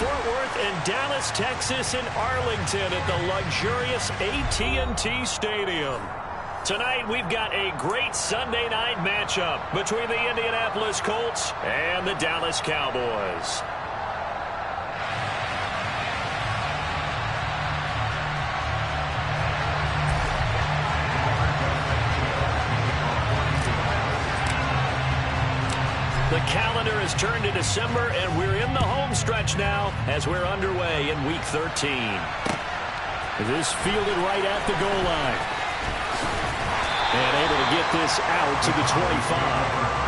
Fort Worth and Dallas, Texas, and Arlington at the luxurious AT&T Stadium. Tonight, we've got a great Sunday night matchup between the Indianapolis Colts and the Dallas Cowboys. The calendar has turned to December, and we're in the home stretch now as we're underway in Week 13. This fielded right at the goal line. And able to get this out to the 25.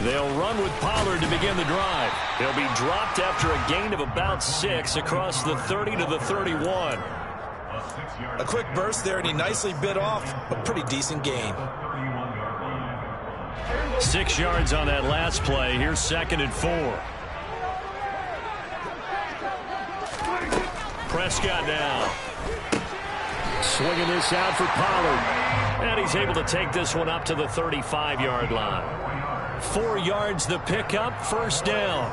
They'll run with Pollard to begin the drive. He'll be dropped after a gain of about 6 across the 30 to the 31. A quick burst there, and he nicely bit off a pretty decent gain. 6 yards on that last play. Here's 2nd and 4. Prescott now. Swinging this out for Pollard. And he's able to take this one up to the 35-yard line. 4 yards the pickup, 1st down.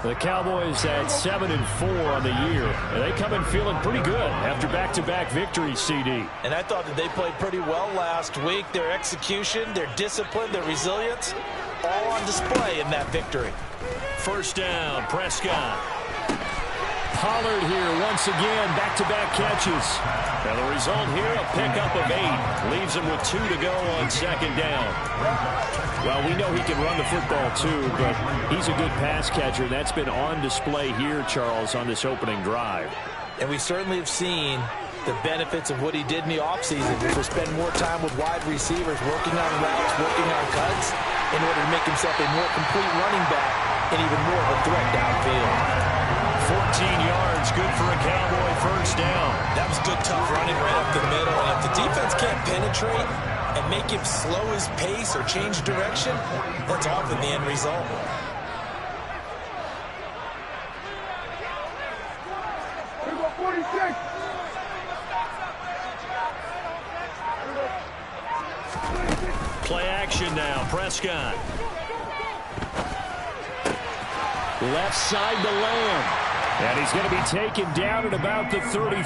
The Cowboys at 7 and 4 on the year. And they come in feeling pretty good after back-to-back victories, CD. And I thought that they played pretty well last week. Their execution, their discipline, their resilience, all on display in that victory. 1st down, Prescott. Pollard here once again, back-to-back catches. Now the result here, a pickup of 8. Leaves him with 2 to go on 2nd down. Well, we know he can run the football too, but he's a good pass catcher. That's been on display here, Charles, on this opening drive. And we certainly have seen the benefits of what he did in the offseason, which was spend more time with wide receivers, working on routes, working on cuts, in order to make himself a more complete running back and even more of a threat downfield. 14 yards, good for a Cowboy 1st down. That was good, tough running right up the middle. And if the defense can't penetrate and make him slow his pace or change direction, that's often the end result. Play action now, Prescott. Left side to Lamb. And he's going to be taken down at about the 33.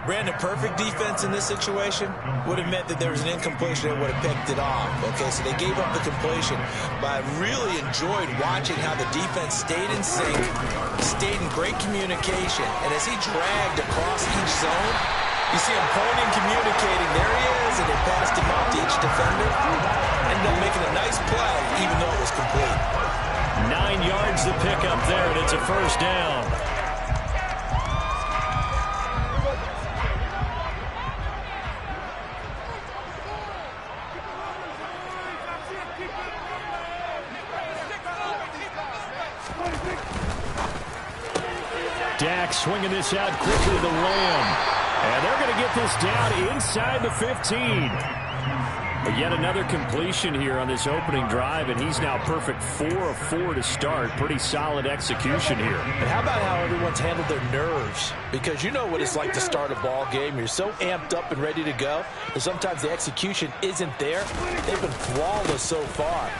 Brandon, perfect defense in this situation would have meant that there was an incompletion that would have picked it off. Okay, so they gave up the completion. But I really enjoyed watching how the defense stayed in sync, stayed in great communication. And as he dragged across each zone, you see him pointing, communicating. There he is, and they passed him off to each defender. Ended up making a nice play, even though it was complete. 9 yards the pickup there, and it's a 1st down. Dak swinging this out quickly to Lamb. And they're going to get this down inside the 15. But yet another completion here on this opening drive, and he's now perfect 4 of 4 to start. Pretty solid execution here. And how about how everyone's handled their nerves? Because you know what it's like to start a ball game. You're so amped up and ready to go, and sometimes the execution isn't there. They've been flawless so far.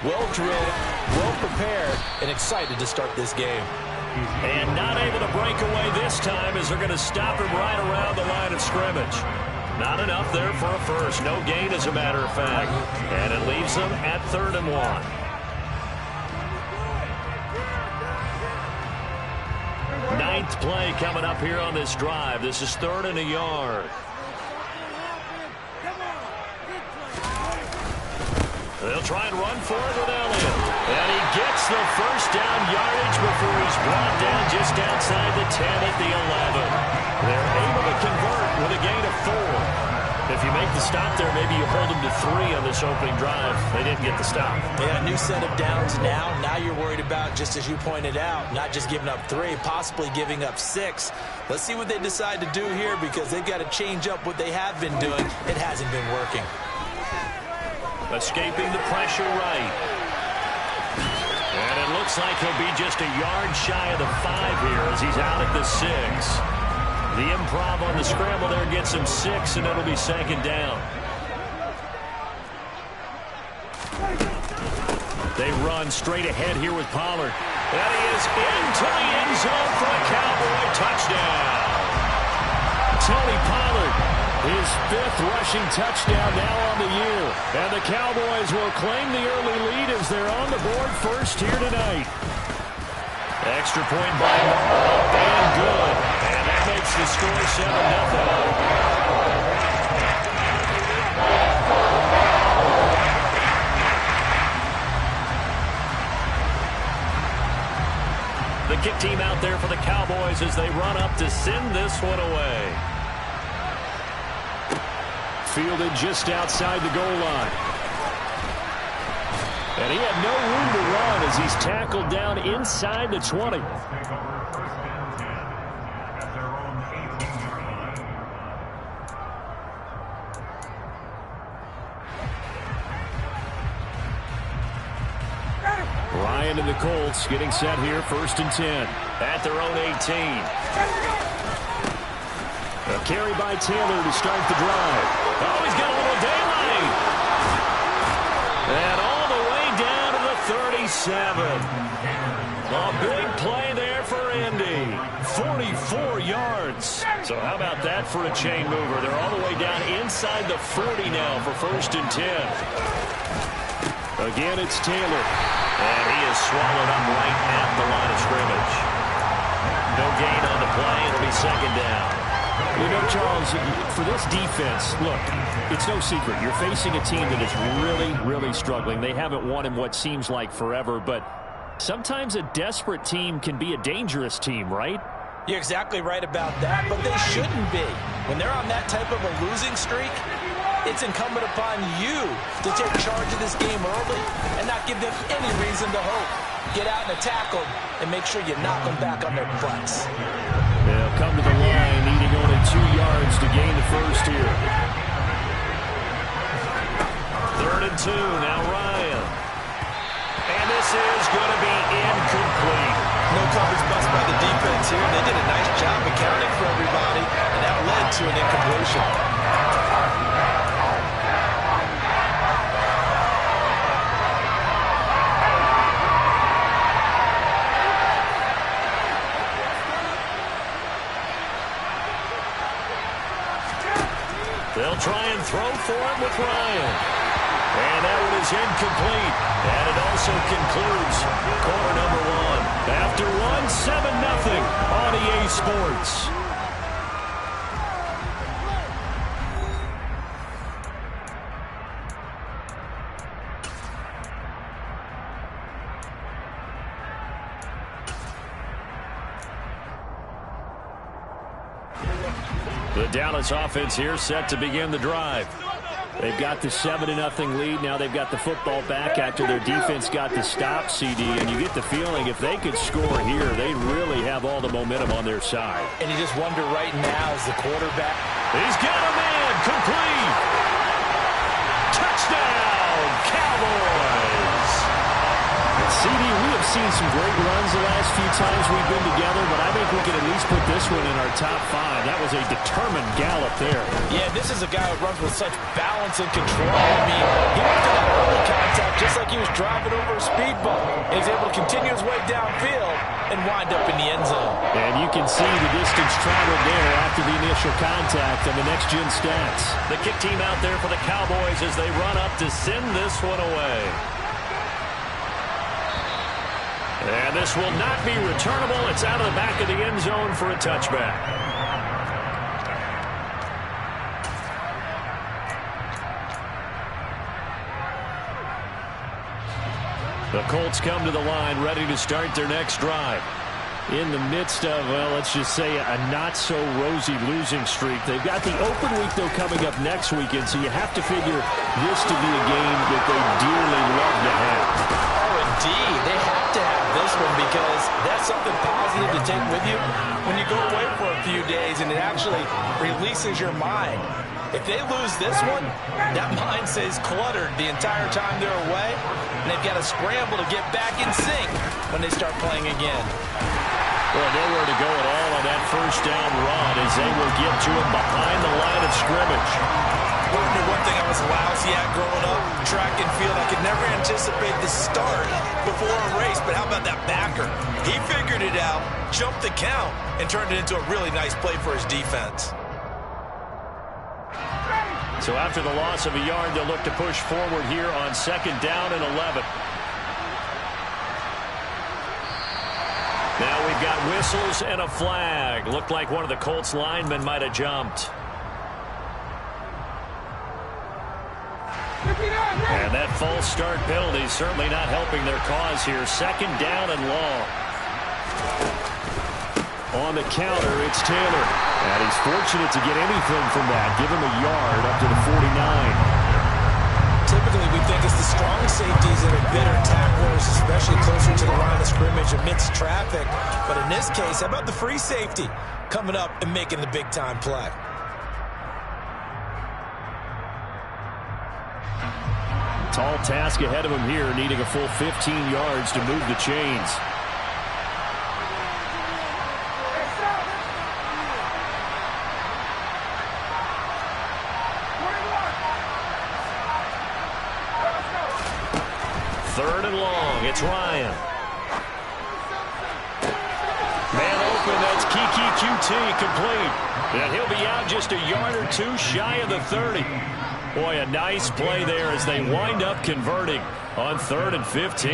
Well drilled, well prepared, and excited to start this game. And not able to break away this time as they're going to stop him right around the line of scrimmage. Not enough there for a first. No gain, as a matter of fact. And it leaves them at 3rd and 1. Ninth play coming up here on this drive. This is 3rd and a yard. They'll try and run for it with Elliott. And he gets the 1st down yardage before he's brought down just outside the 10 at the 11. They're able to convert with a gain of 4. If you make the stop there, maybe you hold them to 3 on this opening drive. They didn't get the stop. Yeah, new set of downs now. Now you're worried about, just as you pointed out, not just giving up 3, possibly giving up 6. Let's see what they decide to do here, because they've got to change up what they have been doing. It hasn't been working. Escaping the pressure right. And it looks like he'll be just a yard shy of the 5 here as he's out at the 6. The improv on the scramble there gets him 6, and it'll be 2nd down. They run straight ahead here with Pollard. That is into the end zone for a Cowboy touchdown. Tony Pollard, his 5th rushing touchdown now on the year. And the Cowboys will claim the early lead as they're on the board first here tonight. Extra point by Morrow, and good. And that makes the score 7-0. The kick team out there for the Cowboys as they run up to send this one away. Fielded just outside the goal line. And he had no room to run as he's tackled down inside the 20. Ryan and the Colts getting set here, 1st and 10 at their own 18. A carry by Taylor to start the drive. Oh, he's got a little daylight. And all the way down to the 37. A big play there for Indy. 44 yards. So how about that for a chain mover? They're all the way down inside the 40 now for 1st and 10. Again, it's Taylor. And he is swallowed up right at the line of scrimmage. No gain on the play. It'll be 2nd down. You know, Charles, for this defense, look, it's no secret. You're facing a team that is really, really struggling. They haven't won in what seems like forever, but sometimes a desperate team can be a dangerous team, right? You're exactly right about that, but they shouldn't be. When they're on that type of a losing streak, it's incumbent upon you to take charge of this game early and not give them any reason to hope. Get out and attack them and make sure you knock them back on their butts. They'll come to the line, needing only 2 yards to gain the 1st here. 3rd and 2, now Ryan. And this is going to be incomplete. No coverage bust by the defense here. They did a nice job accounting for everybody, and that led to an incompletion. They'll try and throw for him with Ryan. And that one is incomplete. And it also concludes quarter number 1. After one, 7-0 on EA Sports. The Dallas offense here set to begin the drive. They've got the 7-0 lead. Now they've got the football back after their defense got the stop, CD. And you get the feeling if they could score here, they really have all the momentum on their side. And you just wonder right now as the quarterback. He's got a man. Complete. Touchdown, Cowboys. CD, we have seen some great runs the last few times we've been together, but I think we can at least put this one in our top 5. That was a determined gallop there. Yeah, this is a guy who runs with such balance and control. I mean, he went to that early contact just like he was driving over a speed bump. And he's able to continue his way downfield and wind up in the end zone. And you can see the distance traveled there after the initial contact on the next-gen stats. The kick team out there for the Cowboys as they run up to send this one away. And this will not be returnable. It's out of the back of the end zone for a touchback. The Colts come to the line ready to start their next drive. in the midst of, well, let's just say a not-so-rosy losing streak. They've got the open week, though, coming up next weekend, so you have to figure this to be a game that they dearly love to have. Oh, indeed. They have to have this one because that's something positive to take with you when you go away for a few days, and it actually releases your mind. If they lose this one, that mind stays cluttered the entire time they're away, and they've got to scramble to get back in sync when they start playing again. Well, nowhere to go at all on that first down run as they will get to him behind the line of scrimmage. Partner, one thing I was lousy at growing up, track and field, I could never anticipate the start before a race, but how about that backer? He figured it out, jumped the count, and turned it into a really nice play for his defense. So after the loss of a yard, they'll look to push forward here on 2nd down and 11. Now we've got whistles and a flag. Looked like one of the Colts linemen might have jumped. And that false start penalty is certainly not helping their cause here. 2nd down and long. On the counter, it's Taylor. And he's fortunate to get anything from that. Give him a yard up to the 49. Typically, we think it's the strong safeties that are better tacklers, especially closer to the line of scrimmage amidst traffic. But in this case, how about the free safety coming up and making the big-time play? Tall task ahead of him here, needing a full 15 yards to move the chains. Third and long, it's Ryan. Man open, that's Kiki QT complete. And he'll be out just a yard or two shy of the 30. Boy, a nice play there as they wind up converting on 3rd and 15.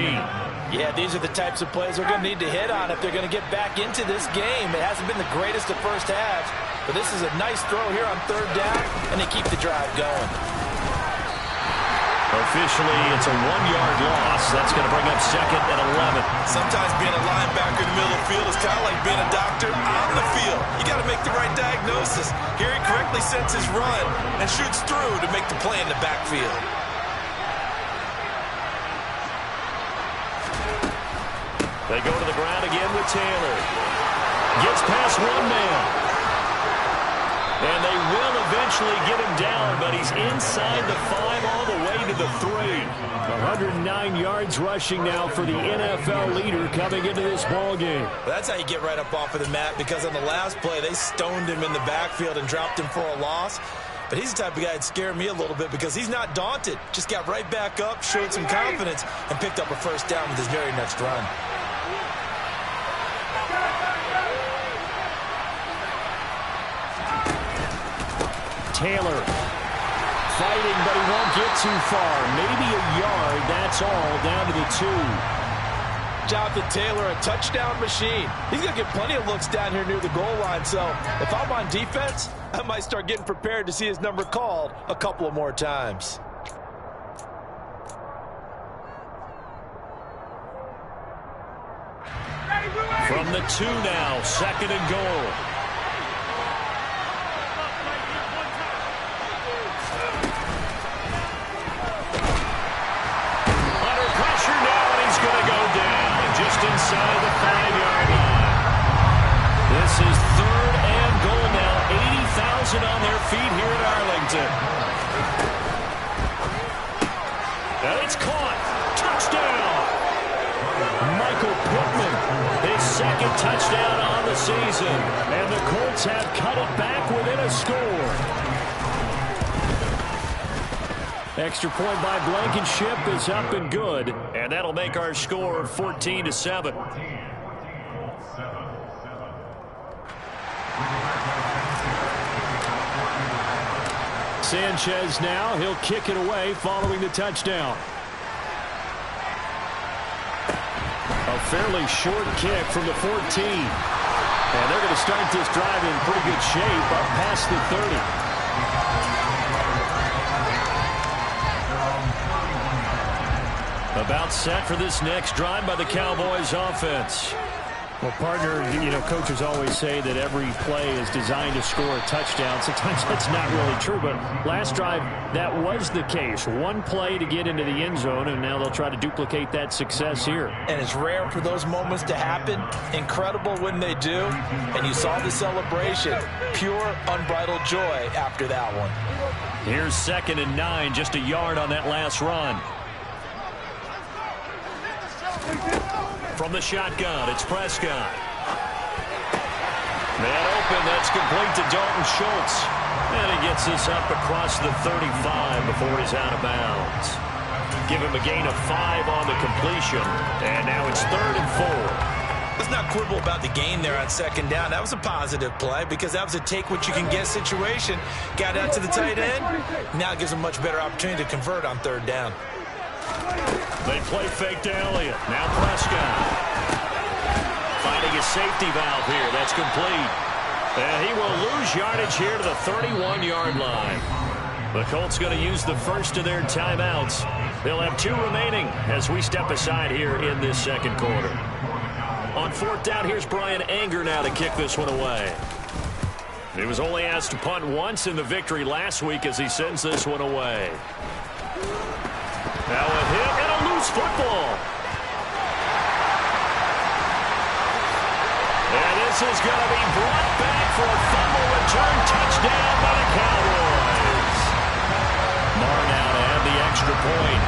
Yeah, these are the types of plays they're going to need to hit on if they're going to get back into this game. It hasn't been the greatest of first halves, but this is a nice throw here on 3rd down, and they keep the drive going. Officially, it's a 1-yard loss. That's going to bring up 2nd and 11. Sometimes being a linebacker in the middle of the field is kind of like being a doctor on the field. You got to make the right diagnosis. Here he correctly sets his run and shoots through to make the play in the backfield. They go to the ground again with Taylor. Gets past one man. And they will eventually get him down, but he's inside the 5 all the way to the 3. 109 yards rushing now for the NFL leader coming into this ball game. Well, that's how you get right up off of the mat, because on the last play, they stoned him in the backfield and dropped him for a loss. But he's the type of guy that scared me a little bit because he's not daunted. Just got right back up, showed some confidence, and picked up a first down with his very next run. Taylor fighting, but he won't get too far. Maybe a yard, that's all, down to the 2. Jonathan Taylor, a touchdown machine. He's going to get plenty of looks down here near the goal line, so if I'm on defense, I might start getting prepared to see his number called a couple of more times. From the 2 now, 2nd and goal. Inside the 5-yard line. This is 3rd and goal now. 80,000 on their feet here at Arlington. And it's caught. Touchdown. Michael Pittman, his 2nd touchdown on the season. And the Colts have cut it back within a score. Extra point by Blankenship is up and good, and that'll make our score 14-7. Sanchez now, he'll kick it away following the touchdown. A fairly short kick from the 14. And they're going to start this drive in pretty good shape up past the 30. About set for this next drive by the Cowboys offense. Well, partner, coaches always say that every play is designed to score a touchdown. Sometimes that's not really true, but last drive, that was the case. One play to get into the end zone, and now they'll try to duplicate that success here. And it's rare for those moments to happen. Incredible when they do. And you saw the celebration. Pure, unbridled joy after that one. Here's 2nd and 9, just a yard on that last run. From the shotgun, it's Prescott. Man open, that's complete to Dalton Schultz. And he gets this up across the 35 before he's out of bounds. Give him a gain of 5 on the completion. And now it's 3rd and 4. Let's not quibble about the gain there on 2nd down. That was a positive play because that was a take-what-you-can-get situation. Got out to the tight end. Now it gives him a much better opportunity to convert on 3rd down. They play fake to Elliott. Now Prescott. Finding a safety valve here. That's complete. And he will lose yardage here to the 31-yard line. The Colts going to use the first of their timeouts. They'll have 2 remaining as we step aside here in this 2nd quarter. On 4th down, here's Brian Anger now to kick this one away. He was only asked to punt once in the victory last week as he sends this one away. Now a hit and a loose football. And this is going to be brought back for a fumble return touchdown by the Cowboys. Marr now to add the extra point.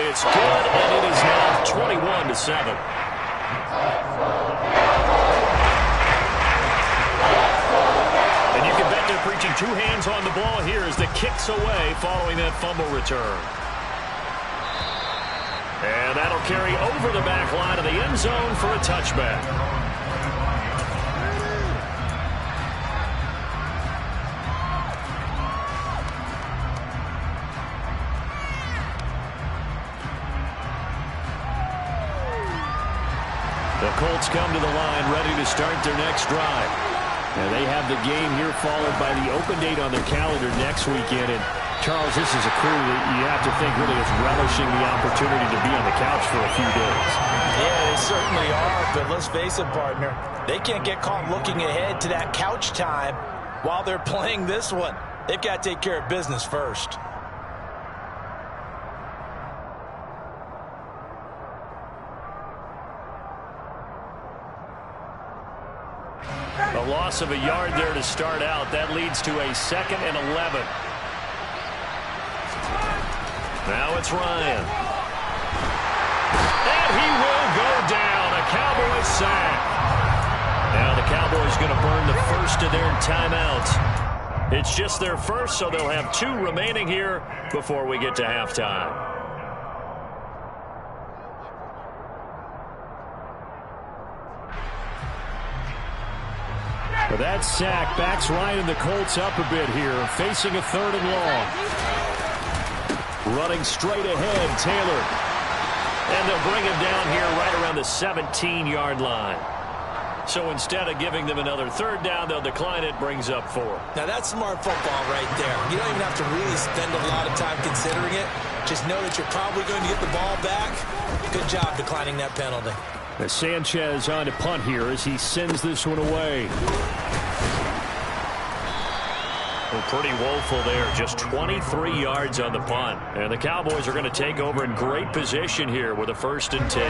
It's good, and it is now 21-7. And you can bet they're preaching 2 hands on the ball here as the kick's away following that fumble return. And that'll carry over the back line of the end zone for a touchback. The Colts come to the line ready to start their next drive. Now they have the game here followed by the open date on their calendar next weekend. And Charles, this is a crew that you have to think really is relishing the opportunity to be on the couch for a few days. Yeah, they certainly are, but let's face it, partner. They can't get caught looking ahead to that couch time while they're playing this one. They've got to take care of business first. A loss of a yard there to start out. That leads to a 2nd and 11. Now it's Ryan. And he will go down. A Cowboys sack. Now the Cowboys going to burn the first of their timeouts. It's just their first, so they'll have 2 remaining here before we get to halftime. But that sack backs Ryan and the Colts up a bit here, facing a 3rd and long. Running straight ahead, Taylor. And they'll bring him down here right around the 17-yard line. So instead of giving them another 3rd down, they'll decline it, brings up 4. Now that's smart football right there. You don't even have to really spend a lot of time considering it. Just know that you're probably going to get the ball back. Good job declining that penalty. As Sanchez on to punt here as he sends this one away. Well, pretty woeful there. Just 23 yards on the punt. And the Cowboys are going to take over in great position here with a 1st and 10.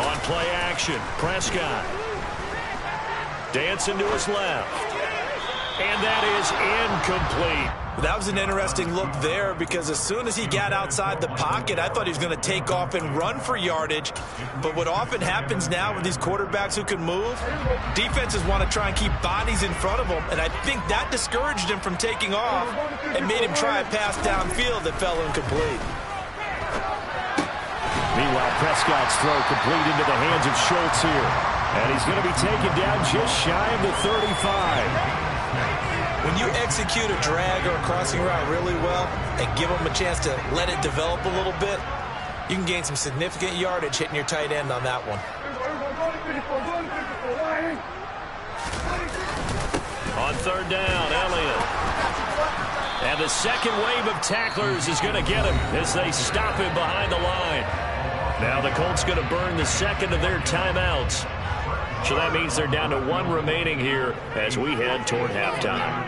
On play action, Prescott. Dancing to his left. And that is incomplete. That was an interesting look there because as soon as he got outside the pocket, I thought he was going to take off and run for yardage. But what often happens now with these quarterbacks who can move, defenses want to try and keep bodies in front of them. And I think that discouraged him from taking off and made him try a pass downfield that fell incomplete. Meanwhile, Prescott's throw complete into the hands of Schultz here. And he's going to be taken down just shy of the 35. When you execute a drag or a crossing route really well and give them a chance to let it develop a little bit, you can gain some significant yardage hitting your tight end on that one. On third down, Elliott. And the second wave of tacklers is going to get him as they stop him behind the line. Now the Colts going to burn the second of their timeouts. So that means they're down to one remaining here as we head toward halftime.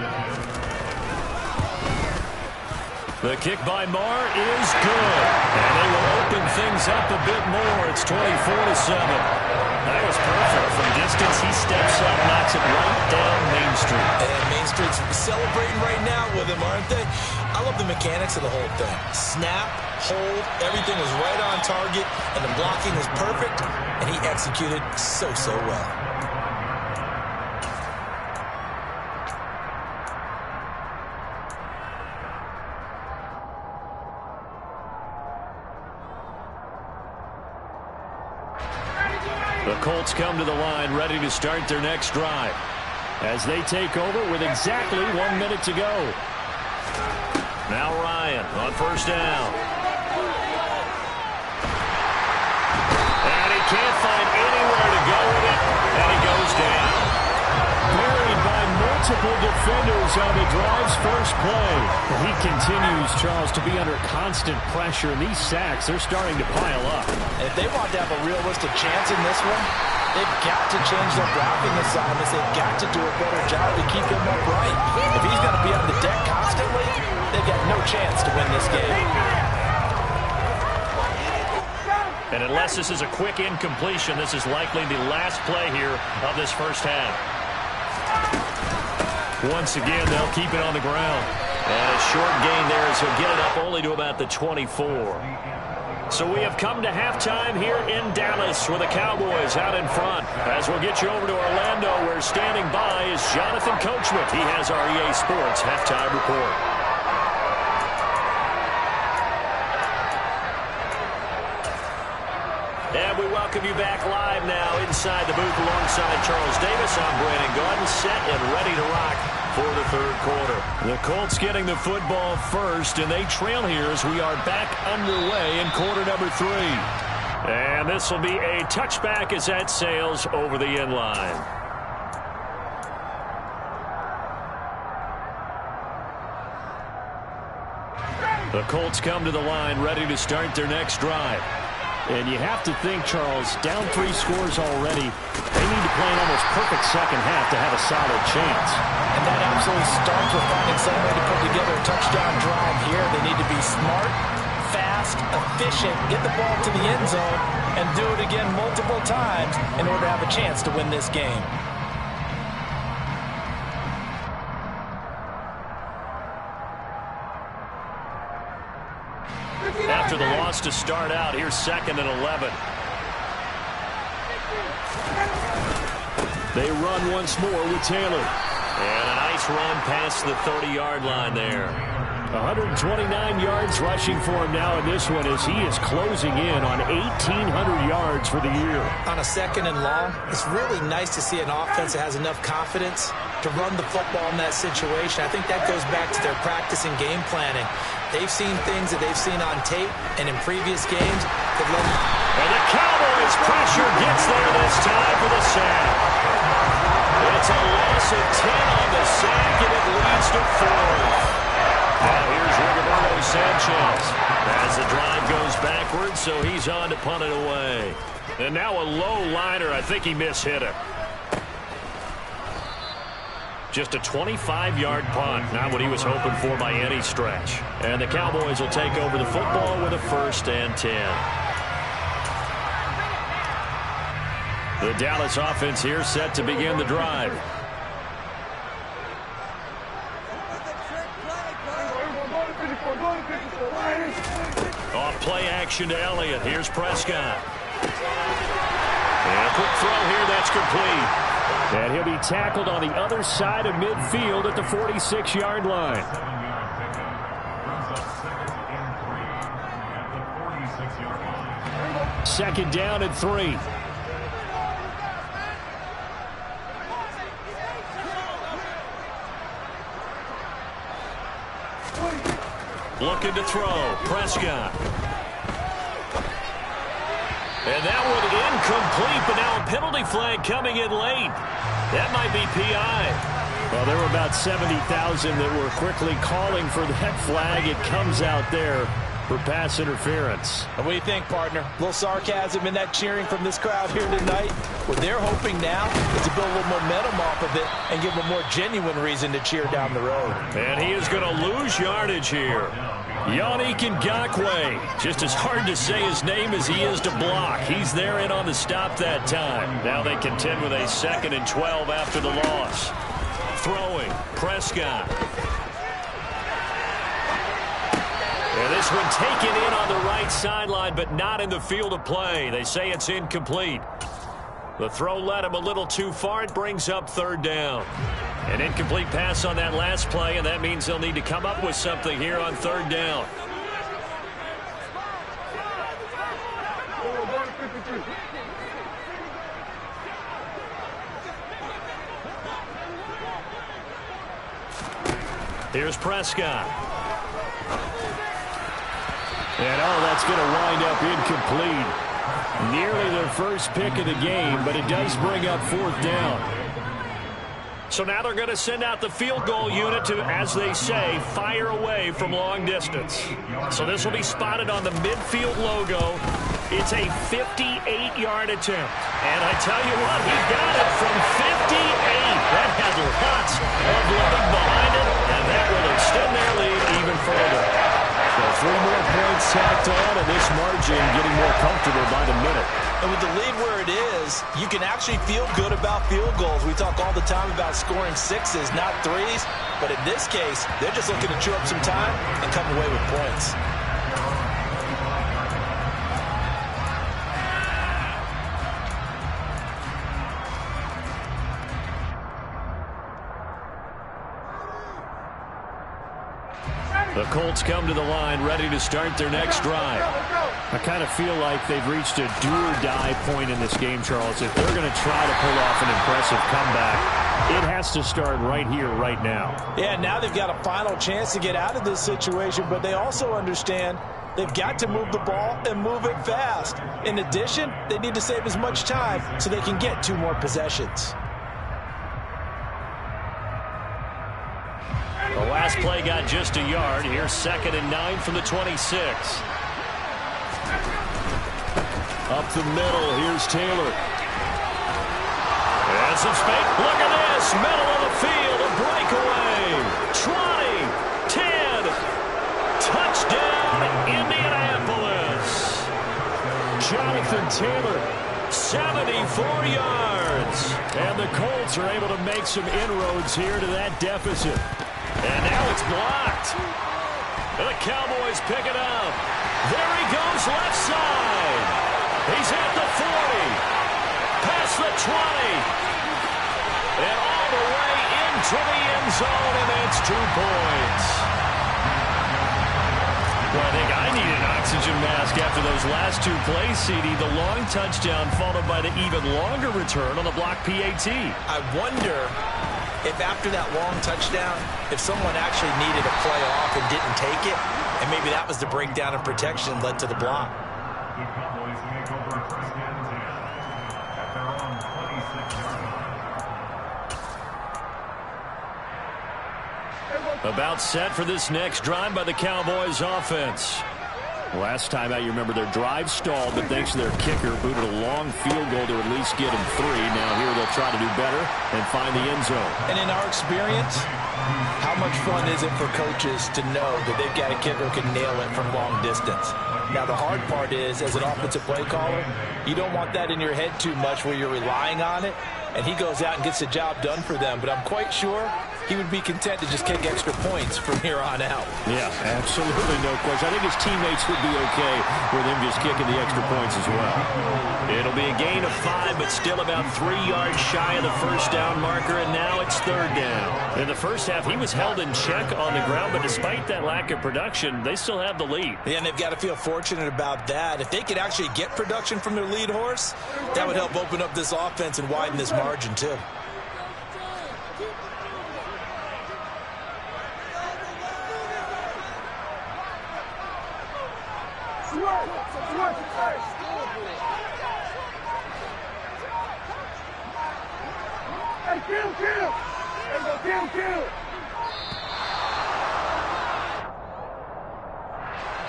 The kick by Marr is good. And they will open things up a bit more. It's 24-7. That was perfect. From distance, he steps up, knocks it right down Main Street. And Main Street's celebrating right now with him, aren't they? I love the mechanics of the whole thing. Snap, hold, everything was right on target, and the blocking was perfect, and he executed so well. The Colts come to the line ready to start their next drive as they take over with exactly 1 minute to go. Now Ryan on first down. And he can't find anywhere to go with it, and he goes down. Buried by multiple defenders on the drive's first play. He continues, Charles, to be under constant pressure, and these sacks, they're starting to pile up. If they want to have a realistic chance in this one, they've got to change their blocking assignments. They've got to do a better job to keep him upright. If he's going to be on the deck constantly, they've got no chance to win this game. And unless this is a quick incompletion, this is likely the last play here of this first half. Once again, they'll keep it on the ground. And a short gain there as he'll get it up only to about the 24. So we have come to halftime here in Dallas with the Cowboys out in front. As we'll get you over to Orlando, where standing by is Jonathan Coachman. He has our EA Sports halftime report. And we welcome you back live now inside the booth alongside Charles Davis. I'm Brandon Gaudin, set and ready to rock for the third quarter. The Colts getting the football first, and they trail here as we are back underway in quarter number 3. And this will be a touchback as that sails over the end line. The Colts come to the line ready to start their next drive. And you have to think, Charles, down 3 scores already, they need to play an almost perfect second half to have a solid chance. And that absolutely starts with finding some way to put together a touchdown drive here. They need to be smart, fast, efficient, get the ball to the end zone, and do it again multiple times in order to have a chance to win this game. After the loss to start out, here's 2nd and 11. They run once more with Taylor. And a nice run past the 30-yard line there. 129 yards rushing for him now in this one as he is closing in on 1,800 yards for the year. On a 2nd and long, it's really nice to see an offense that has enough confidence to run the football in that situation. I think that goes back to their practice and game planning. They've seen things that they've seen on tape and in previous games. And the Cowboys pressure gets there this time for the sack. It's a loss of 10 on the sack, and it leads to 4. Now here's Rigoberto Sanchez as the drive goes backwards, so he's on to punt it away. And now a low liner. I think he mishit it. Just a 25-yard punt, not what he was hoping for by any stretch. And the Cowboys will take over the football with a 1st and 10. The Dallas offense here set to begin the drive. Off play action to Elliott. Here's Prescott. And a quick throw here, that's complete. And he'll be tackled on the other side of midfield at the 46-yard line. Second down and 3. Looking to throw. Prescott. And that one incomplete, but now a penalty flag coming in late. That might be PI. Well, there were about 70,000 that were quickly calling for that flag. It comes out there for pass interference. And what do you think, partner? A little sarcasm in that cheering from this crowd here tonight. What they're hoping now is to build a little momentum off of it and give them a more genuine reason to cheer down the road. And he is going to lose yardage here. Yannick Ngakoue. Just as hard to say his name as he is to block. He's there in on the stop that time. Now they contend with a 2nd and 12 after the loss. Throwing, Prescott. And this one taken in on the right sideline, but not in the field of play. They say it's incomplete. The throw led him a little too far. It brings up 3rd down. An incomplete pass on that last play, and that means they'll need to come up with something here on 3rd down. Here's Prescott. And, that's going to wind up incomplete. Nearly their first pick of the game, but it does bring up 4th down. So now they're going to send out the field goal unit to, as they say, fire away from long distance. So this will be spotted on the midfield logo. It's a 58-yard attempt. And I tell you what, he got it from 58. That had lots of leg behind it, and that will extend their lead even further. So 3 more points tacked on, and this margin getting more comfortable by the minute. And with the lead where it is, you can actually feel good about field goals. We talk all the time about scoring 6s, not 3s. But in this case, they're just looking to chew up some time and come away with points. The Colts come to the line ready to start their next drive. I kind of feel like they've reached a do-or-die point in this game, Charles. If they're going to try to pull off an impressive comeback, it has to start right here, right now. Yeah, now they've got a final chance to get out of this situation, but they also understand they've got to move the ball and move it fast. In addition, they need to save as much time so they can get 2 more possessions. The last play got just a yard. Here's 2nd and 9 from the 26. Up the middle, here's Taylor. And some space. Look at this. Middle of the field, a breakaway. 20, 10. Touchdown, Indianapolis. Jonathan Taylor, 74 yards. And the Colts are able to make some inroads here to that deficit. And now it's blocked. And the Cowboys pick it up. There he goes, left side. He's at the 40. Past the 20. And all the way into the end zone, and it's 2 points. Well, I think I need an oxygen mask after those last 2 plays, CD. The long touchdown followed by the even longer return on the block PAT. I wonder if after that long touchdown, if someone actually needed a play off and didn't take it, and maybe that was the breakdown in protection that led to the block. About set for this next drive by the Cowboys offense. Last time out, you remember their drive stalled, but thanks to their kicker, booted a long field goal to at least get them 3. Now here they'll try to do better and find the end zone. And in our experience, how much fun is it for coaches to know that they've got a kicker who can nail it from long distance? Now the hard part is, as an offensive play caller, you don't want that in your head too much where you're relying on it, and he goes out and gets the job done for them. But I'm quite sure he would be content to just kick extra points from here on out. Yeah, absolutely no question. I think his teammates would be okay with him just kicking the extra points as well. It'll be a gain of 5, but still about 3 yards shy of the first down marker, and now it's 3rd down. In the first half, he was held in check on the ground, but despite that lack of production, they still have the lead. Yeah, and they've got to feel fortunate about that. If they could actually get production from their lead horse, that would help open up this offense and widen this margin too.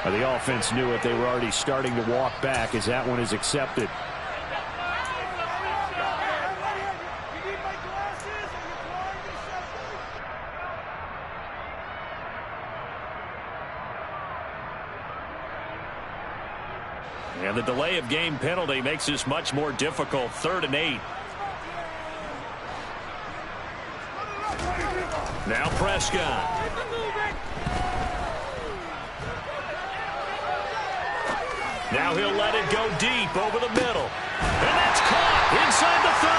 The offense knew it. They were already starting to walk back as that one is accepted. And the delay of game penalty makes this much more difficult. 3rd and 8. Now Prescott. Now he'll let it go deep over the middle. And that's caught inside the 30.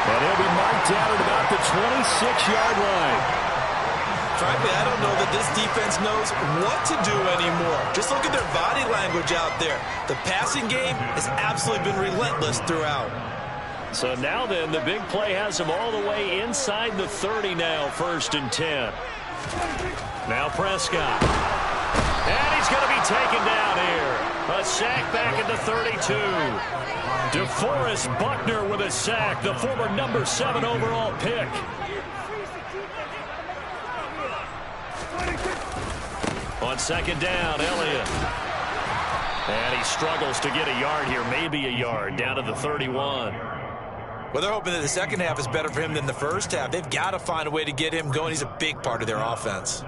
And he'll be marked down at about the 26-yard line. Frankly, I don't know that this defense knows what to do anymore. Just look at their body language out there. The passing game has absolutely been relentless throughout. So now then, the big play has him all the way inside the 30 now, 1st and 10. Now Prescott. And he's going to be taken down here. A sack back at the 32. DeForest Buckner with a sack, the former number 7 overall pick. On 2nd down, Elliott. And he struggles to get a yard here, maybe a yard, down to the 31. Well, they're hoping that the second half is better for him than the first half. They've got to find a way to get him going. He's a big part of their offense.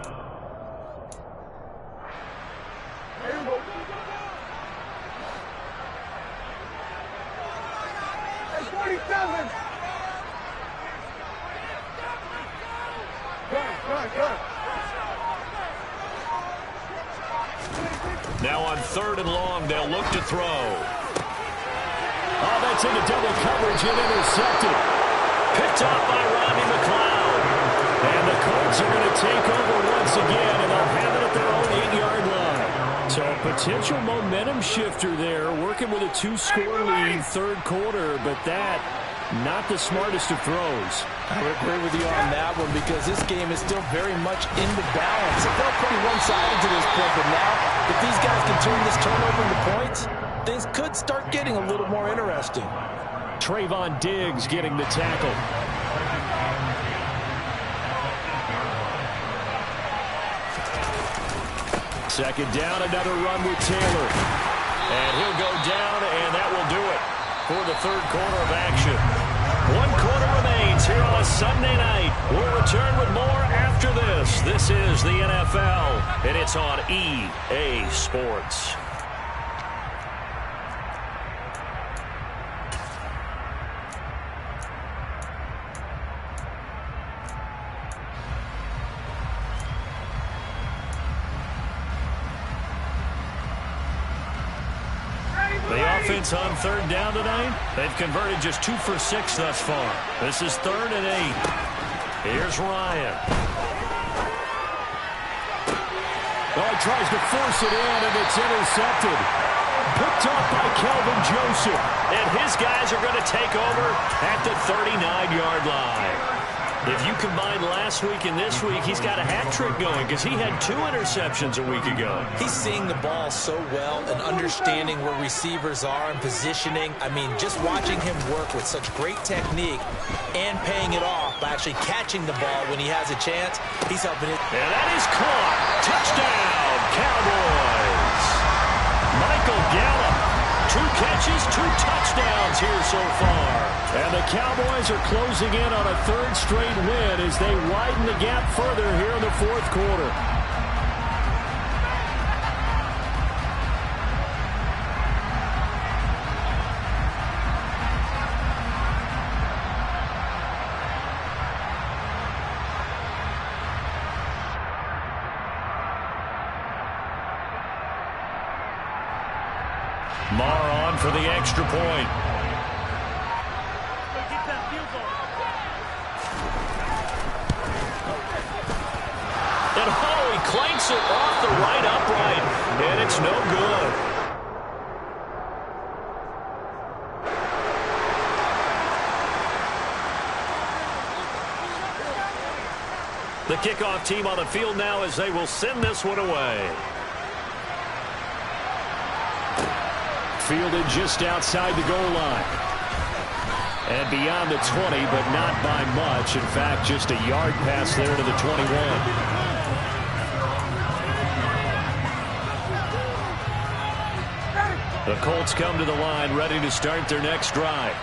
Now on 3rd and long, they'll look to throw. Oh, that's into double coverage and intercepted. Picked off by Rodney McLeod. And the Colts are going to take over once again, and they'll have it at their own 8-yard line. So a potential momentum shifter there, working with a 2-score lead, 3rd quarter, but that not the smartest of throws. I would agree with you on that one because this game is still very much in the balance. It felt pretty one-sided to this point, but now if these guys can turn this turnover into points, things could start getting a little more interesting. Trayvon Diggs getting the tackle. Second down, another run with Taylor. And he'll go down, and that will do it for the 3rd quarter of action. 1 quarter remains here on a Sunday night. We'll return with more after this. This is the NFL, and it's on EA Sports. Offense on 3rd down tonight. They've converted just 2 for 6 thus far. This is 3rd and 8. Here's Ryan. Oh, he tries to force it in, and it's intercepted. Picked off by Kelvin Joseph. And his guys are going to take over at the 39-yard line. If you combine last week and this week, he's got a hat trick going because he had 2 interceptions a week ago. He's seeing the ball so well and understanding where receivers are and positioning. I mean, just watching him work with such great technique and paying it off by actually catching the ball when he has a chance, he's helping it. And that is caught. Touchdown, Cowboys. Michael Gallup. 2 catches, 2 touchdowns here so far. And the Cowboys are closing in on a 3rd straight win as they widen the gap further here in the 4th quarter. Marr on for the extra point. And he clanks it off the right upright, and it's no good. The kickoff team on the field now as they will send this one away. Fielded just outside the goal line. And beyond the 20, but not by much. In fact, just a yard pass there to the 21. The Colts come to the line ready to start their next drive.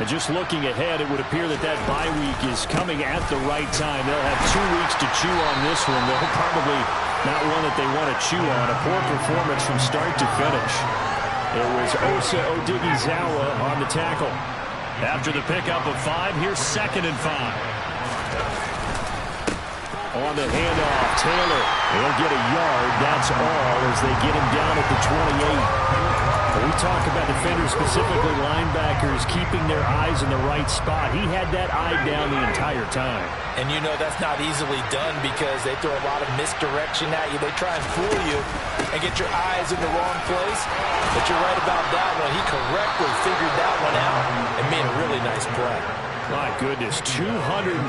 And just looking ahead, it would appear that bye week is coming at the right time. They'll have 2 weeks to chew on this one. They'll probably not one that they want to chew on. A poor performance from start to finish. It was Osa Odighizuwa on the tackle. After the pickup of 5, here's 2nd and 5. On the handoff, Taylor. He'll get a yard. That's all as they get him down at the 28. We talk about defenders, specifically linebackers, keeping their eyes in the right spot. He had that eye down the entire time. And you know that's not easily done because they throw a lot of misdirection at you. They try and fool you and get your eyes in the wrong place. But you're right about that one. He correctly figured that one out and made a really nice play. My goodness, 225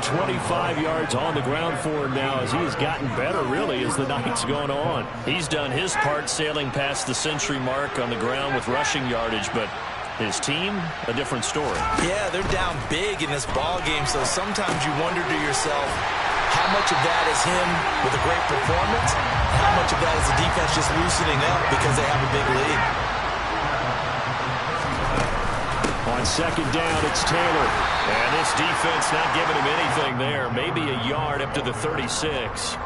yards on the ground for him now as he has gotten better, really, as the night's gone on. He's done his part sailing past the century mark on the ground with rushing yardage, but his team, a different story. Yeah, they're down big in this ball game, so sometimes you wonder to yourself how much of that is him with a great performance, and how much of that is the defense just loosening up because they have a big lead. On 2nd down, it's Taylor. And this defense not giving him anything there. Maybe a yard up to the 36.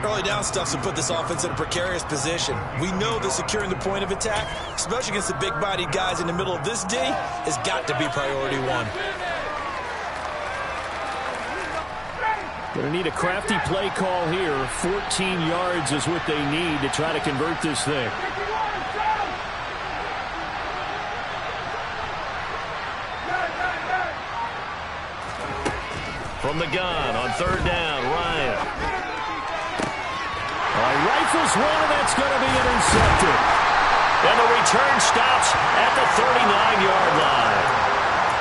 Early down stuffs will put this offense in a precarious position. We know that securing the point of attack, especially against the big-bodied guys in the middle of this D, has got to be priority 1. Going to need a crafty play call here. 14 yards is what they need to try to convert this thing. From the gun on 3rd down, Ryan. Rifles one, and that's going to be intercepted. And the return stops at the 39-yard line.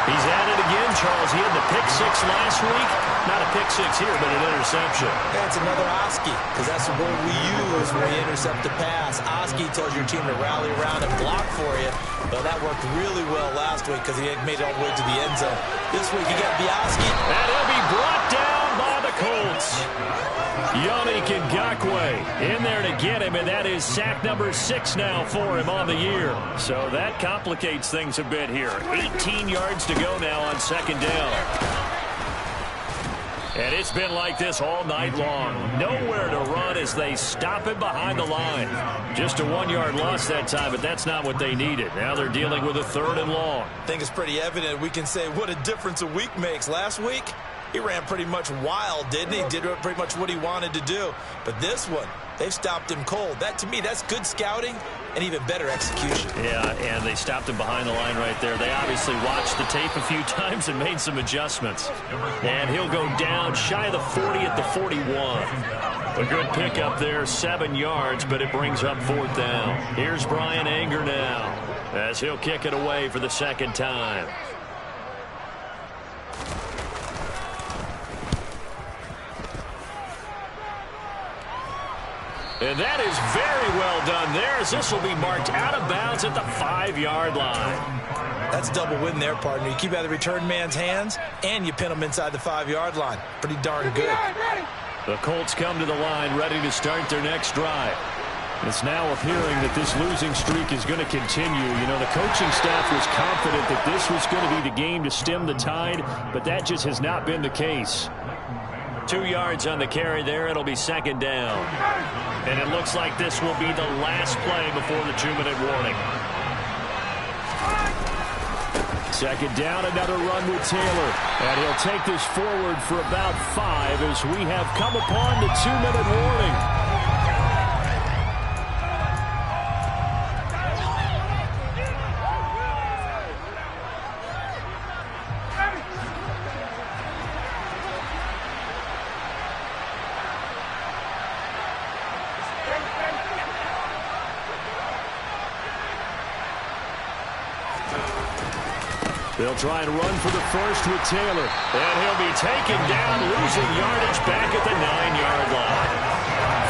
He's at it again, Charles. He had the pick 6 last week. Not a pick 6 here, but an interception. That's another Oski, because that's the word we use when we intercept the pass. Oski tells your team to rally around and block for you. But that worked really well last week because he made it all the way to the end zone. This week you got Biaski. And he'll be brought down by the Colts. Yannick Ngakoue in there to get him, and that is sack number 6 now for him on the year. So that complicates things a bit here. 18 yards to go now on 2nd down. And it's been like this all night long. Nowhere to run as they stop him behind the line. Just a 1-yard loss that time, but that's not what they needed. Now they're dealing with a 3rd and long. I think it's pretty evident. We can say what a difference a week makes. Last week, he ran pretty much wild, didn't he? Did pretty much what he wanted to do. But this one, they've stopped him cold. That, to me, that's good scouting and even better execution. Yeah, and they stopped him behind the line right there. They obviously watched the tape a few times and made some adjustments. And he'll go down shy of the 40 at the 41. A good pickup there, 7 yards, but it brings up 4th down. Here's Bryan Anger now as he'll kick it away for the 2nd time. And that is very well done there, as this will be marked out of bounds at the 5-yard line. That's a double win there, partner. You keep out of the return man's hands, and you pin him inside the 5-yard line. Pretty darn good. The Colts come to the line ready to start their next drive. It's now appearing that this losing streak is going to continue. You know, the coaching staff was confident that this was going to be the game to stem the tide, but that just has not been the case. 2 yards on the carry there. It'll be 2nd down. And it looks like this will be the last play before the 2-minute warning. 2nd down, another run with Taylor. And he'll take this forward for about 5 as we have come upon the 2-minute warning. They'll try and run for the first with Taylor. And he'll be taken down, losing yardage back at the 9-yard line.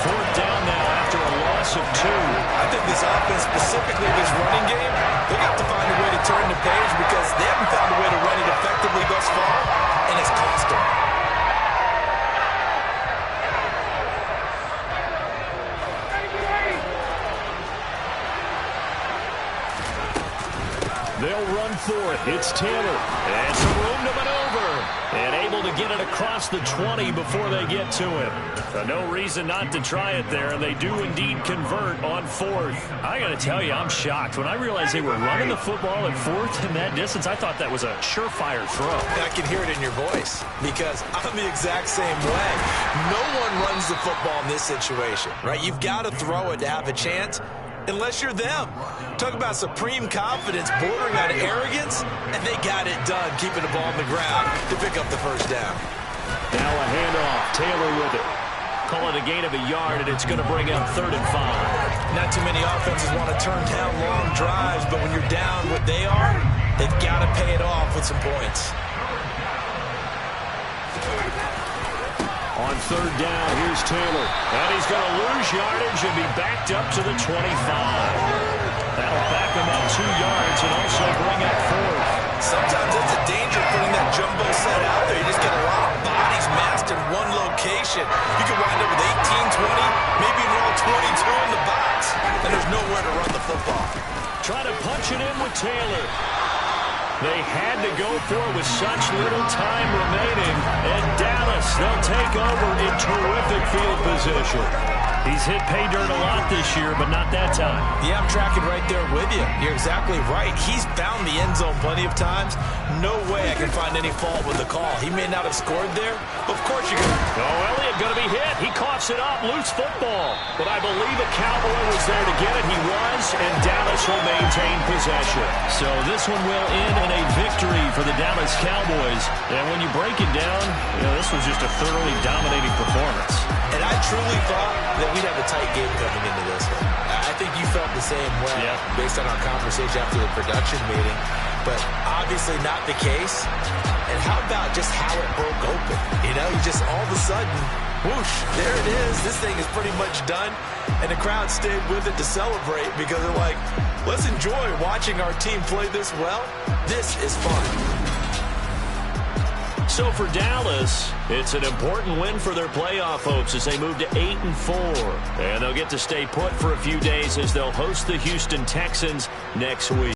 4th down now after a loss of 2. I think this offense, specifically this running game, they got to find a way to turn the page because they haven't found a way to run it It's Taylor. And some room to maneuver. And able to get it across the 20 before they get to him. No reason not to try it there, and they do indeed convert on fourth. I got to tell you, I'm shocked. When I realized they were running the football at fourth in that distance, I thought that was a surefire throw. I can hear it in your voice because I'm the exact same way. No one runs the football in this situation, right? You've got to throw it to have a chance. Unless you're them. Talk about supreme confidence bordering on arrogance, and they got it done, keeping the ball on the ground to pick up the first down. Now a handoff. Taylor with it. Call it a gain of a yard, and it's going to bring up 3rd and 5. Not too many offenses want to turn down long drives, but when you're down what they are, they've got to pay it off with some points. On 3rd down, here's Taylor. And he's going to lose yardage and be backed up to the 25. That'll back him up 2 yards and also bring up 4th. Sometimes it's a danger putting that jumbo set out there. You just get a lot of bodies massed in one location. You can wind up with 18, 20, maybe even all 22 in the box. And there's nowhere to run the football. Try to punch it in with Taylor. They had to go for it with such little time remaining. And Dallas, they'll take over in terrific field position. He's hit pay dirt a lot this year, but not that time. Yeah, I'm tracking right there with you. You're exactly right. He's found the end zone plenty of times. No way I can find any fault with the call. He may not have scored there. Of course you're going to. Oh, Elliott going to be hit. He coughs it up. Loose football. But I believe a Cowboy was there to get it. He was, and Dallas will maintain possession. So this one will end in a victory for the Dallas Cowboys. And when you break it down, this was just a thoroughly dominating performance. And I truly thought that we'd have a tight game coming into this one. I think you felt the same way based on our conversation after the production meeting. But obviously not the case. And how about just how it broke open? You just all of a sudden, whoosh, there it is. This thing is pretty much done. And the crowd stayed with it to celebrate because they're like, let's enjoy watching our team play this well. This is fun. So for Dallas, it's an important win for their playoff hopes as they move to 8-4. And they'll get to stay put for a few days as they'll host the Houston Texans next week.